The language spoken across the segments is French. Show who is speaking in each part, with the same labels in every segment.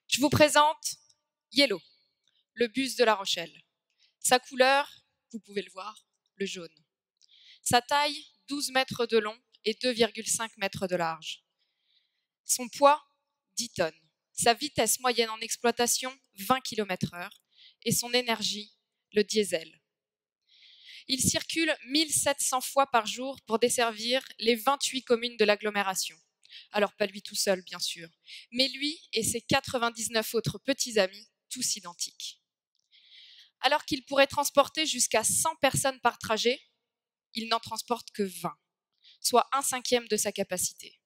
Speaker 1: Je vous présente Yellow, le bus de La Rochelle. Sa couleur, vous pouvez le voir, le jaune. Sa taille, 12 mètres de long et 2,5 mètres de large. Son poids, 10 tonnes. Sa vitesse moyenne en exploitation, 20 km/h. Et son énergie, le diesel. Il circule 1700 fois par jour pour desservir les 28 communes de l'agglomération. Alors pas lui tout seul, bien sûr, mais lui et ses 99 autres petits amis, tous identiques. Alors qu'il pourrait transporter jusqu'à 100 personnes par trajet, il n'en transporte que 20, soit 1/5 de sa capacité.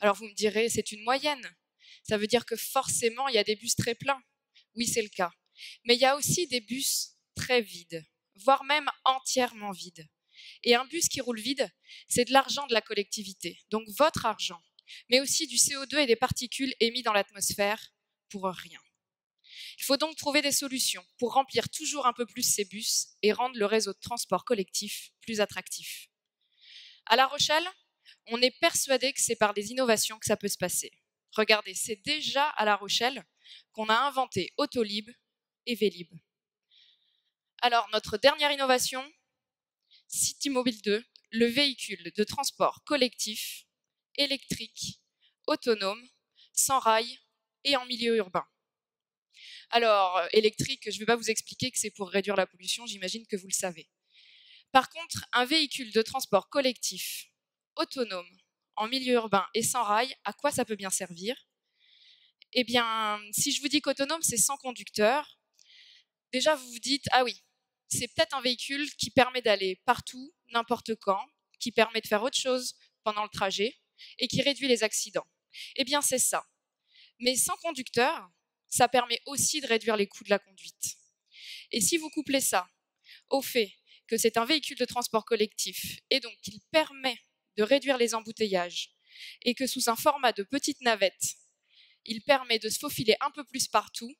Speaker 1: Alors vous me direz, c'est une moyenne. Ça veut dire que forcément, il y a des bus très pleins. Oui, c'est le cas. Mais il y a aussi des bus très vides, voire même entièrement vides. Et un bus qui roule vide, c'est de l'argent de la collectivité, donc votre argent, mais aussi du CO2 et des particules émis dans l'atmosphère pour rien. Il faut donc trouver des solutions pour remplir toujours un peu plus ces bus et rendre le réseau de transport collectif plus attractif. À La Rochelle, on est persuadé que c'est par des innovations que ça peut se passer. Regardez, c'est déjà à La Rochelle qu'on a inventé Autolib et Vélib. Alors, notre dernière innovation, Citymobile 2, le véhicule de transport collectif, électrique, autonome, sans rail et en milieu urbain. Alors, électrique, je ne vais pas vous expliquer que c'est pour réduire la pollution, j'imagine que vous le savez. Par contre, un véhicule de transport collectif, autonome, en milieu urbain et sans rail, à quoi ça peut bien servir? Eh bien, si je vous dis qu'autonome, c'est sans conducteur, déjà vous vous dites, ah oui, c'est peut-être un véhicule qui permet d'aller partout, n'importe quand, qui permet de faire autre chose pendant le trajet et qui réduit les accidents. Eh bien, c'est ça. Mais sans conducteur, ça permet aussi de réduire les coûts de la conduite. Et si vous couplez ça au fait que c'est un véhicule de transport collectif et donc qu'il permet de réduire les embouteillages et que sous un format de petite navette, il permet de se faufiler un peu plus partout,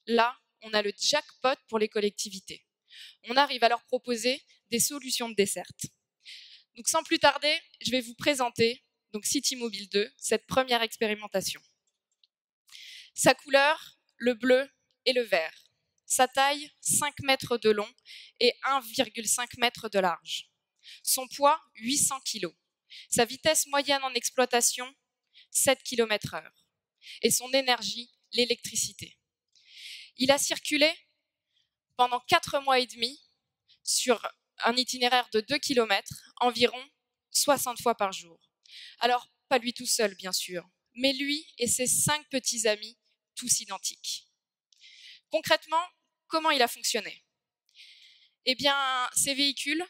Speaker 1: là, on a le jackpot pour les collectivités. On arrive à leur proposer des solutions de desserte. Donc sans plus tarder, je vais vous présenter donc Citymobile 2, cette première expérimentation. Sa couleur, le bleu et le vert. Sa taille, 5 mètres de long et 1,5 mètre de large. Son poids, 800 kg. Sa vitesse moyenne en exploitation, 7 km/h. Et son énergie, l'électricité. Il a circulé pendant 4 mois et demi sur un itinéraire de 2 km, environ 60 fois par jour. Alors, pas lui tout seul, bien sûr, mais lui et ses 5 petits amis, tous identiques. Concrètement, comment il a fonctionné? Eh bien, ces véhicules,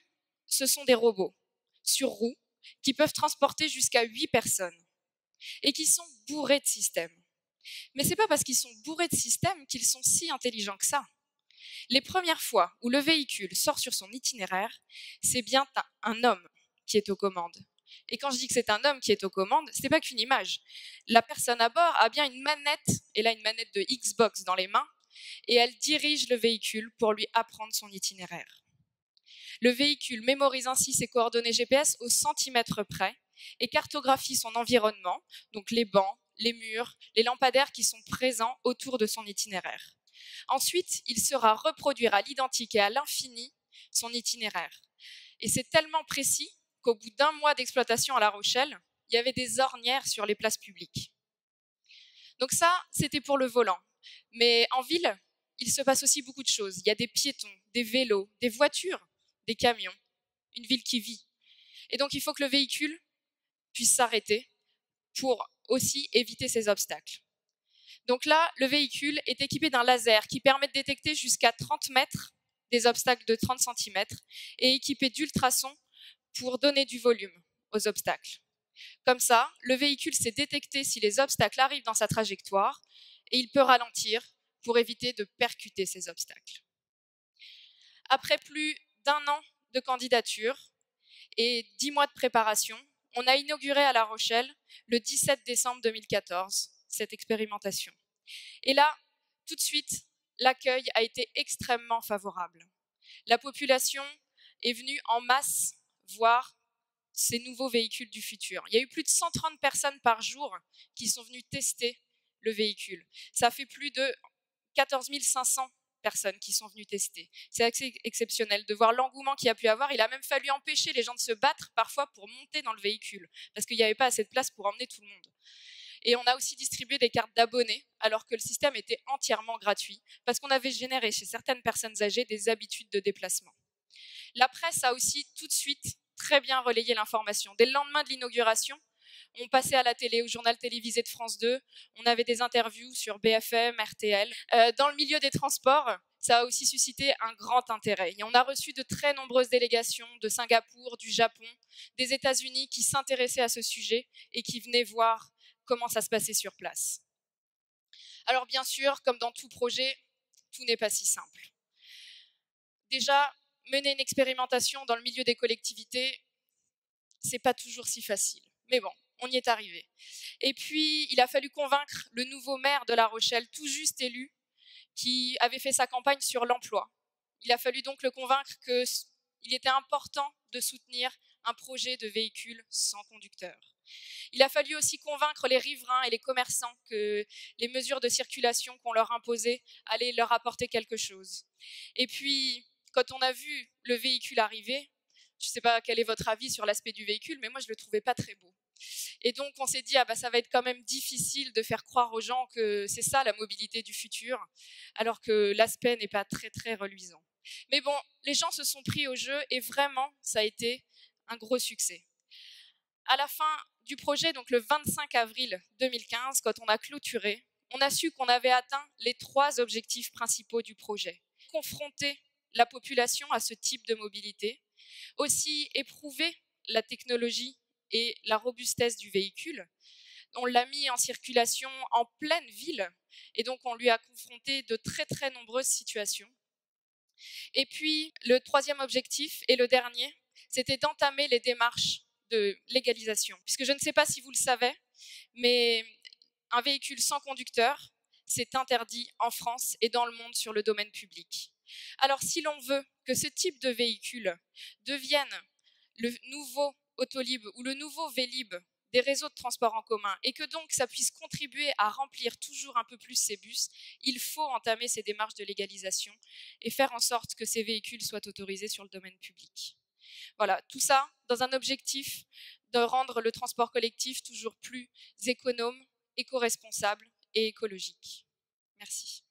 Speaker 1: ce sont des robots sur roues qui peuvent transporter jusqu'à 8 personnes et qui sont bourrés de systèmes. Mais ce n'est pas parce qu'ils sont bourrés de systèmes qu'ils sont si intelligents que ça. Les premières fois où le véhicule sort sur son itinéraire, c'est bien un homme qui est aux commandes. Et quand je dis que c'est un homme qui est aux commandes, ce n'est pas qu'une image. La personne à bord a bien une manette, et là une manette de Xbox dans les mains, et elle dirige le véhicule pour lui apprendre son itinéraire. Le véhicule mémorise ainsi ses coordonnées GPS au centimètre près et cartographie son environnement, donc les bancs, les murs, les lampadaires qui sont présents autour de son itinéraire. Ensuite, il saura reproduire à l'identique et à l'infini son itinéraire. Et c'est tellement précis qu'au bout d'1 mois d'exploitation à La Rochelle, il y avait des ornières sur les places publiques. Donc ça, c'était pour le volant. Mais en ville, il se passe aussi beaucoup de choses. Il y a des piétons, des vélos, des voitures, des camions, une ville qui vit. Et donc, il faut que le véhicule puisse s'arrêter pour aussi éviter ces obstacles. Donc là, le véhicule est équipé d'un laser qui permet de détecter jusqu'à 30 mètres des obstacles de 30 cm et équipé d'ultrasons pour donner du volume aux obstacles. Comme ça, le véhicule sait détecter si les obstacles arrivent dans sa trajectoire et il peut ralentir pour éviter de percuter ces obstacles. Après plus d'1 an de candidature, Et 10 mois de préparation, on a inauguré à La Rochelle le 17 décembre 2014 cette expérimentation. Et là, tout de suite, l'accueil a été extrêmement favorable. La population est venue en masse voir ces nouveaux véhicules du futur. Il y a eu plus de 130 personnes par jour qui sont venues tester le véhicule. Ça fait plus de 14 500 personnes qui sont venues tester. C'est assez exceptionnel de voir l'engouement qu'il y a pu avoir. Il a même fallu empêcher les gens de se battre parfois pour monter dans le véhicule, parce qu'il n'y avait pas assez de place pour emmener tout le monde. Et on a aussi distribué des cartes d'abonnés, alors que le système était entièrement gratuit, parce qu'on avait généré chez certaines personnes âgées des habitudes de déplacement. La presse a aussi tout de suite très bien relayé l'information. Dès le lendemain de l'inauguration, on passait à la télé, au journal télévisé de France 2, on avait des interviews sur BFM, RTL. Dans le milieu des transports, ça a aussi suscité un grand intérêt. Et on a reçu de très nombreuses délégations de Singapour, du Japon, des États-Unis qui s'intéressaient à ce sujet et qui venaient voir comment ça se passait sur place. Alors bien sûr, comme dans tout projet, tout n'est pas si simple. Déjà, mener une expérimentation dans le milieu des collectivités, c'est pas toujours si facile. Mais bon, on y est arrivé. Et puis, il a fallu convaincre le nouveau maire de La Rochelle, tout juste élu, qui avait fait sa campagne sur l'emploi. Il a fallu donc le convaincre qu'il était important de soutenir un projet de véhicule sans conducteur. Il a fallu aussi convaincre les riverains et les commerçants que les mesures de circulation qu'on leur imposait allaient leur apporter quelque chose. Et puis, quand on a vu le véhicule arriver, je ne sais pas quel est votre avis sur l'aspect du véhicule, mais moi je ne le trouvais pas très beau. Et donc on s'est dit, ça va être quand même difficile de faire croire aux gens que c'est ça la mobilité du futur, alors que l'aspect n'est pas très très reluisant. Mais bon, les gens se sont pris au jeu et vraiment, ça a été un gros succès. À la fin du projet, donc le 25 avril 2015, quand on a clôturé, on a su qu'on avait atteint les 3 objectifs principaux du projet. Confronter la population à ce type de mobilité, aussi éprouver la technologie et la robustesse du véhicule. On l'a mis en circulation en pleine ville et donc on lui a confronté de très très nombreuses situations. Et puis le 3e objectif et le dernier, c'était d'entamer les démarches de légalisation. Puisque je ne sais pas si vous le savez, mais un véhicule sans conducteur, c'est interdit en France et dans le monde sur le domaine public. Alors si l'on veut que ce type de véhicule devienne le nouveau Autolib ou le nouveau Vélib des réseaux de transport en commun et que donc ça puisse contribuer à remplir toujours un peu plus ces bus, il faut entamer ces démarches de légalisation et faire en sorte que ces véhicules soient autorisés sur le domaine public. Voilà, tout ça dans un objectif de rendre le transport collectif toujours plus économe, éco-responsable et écologique. Merci.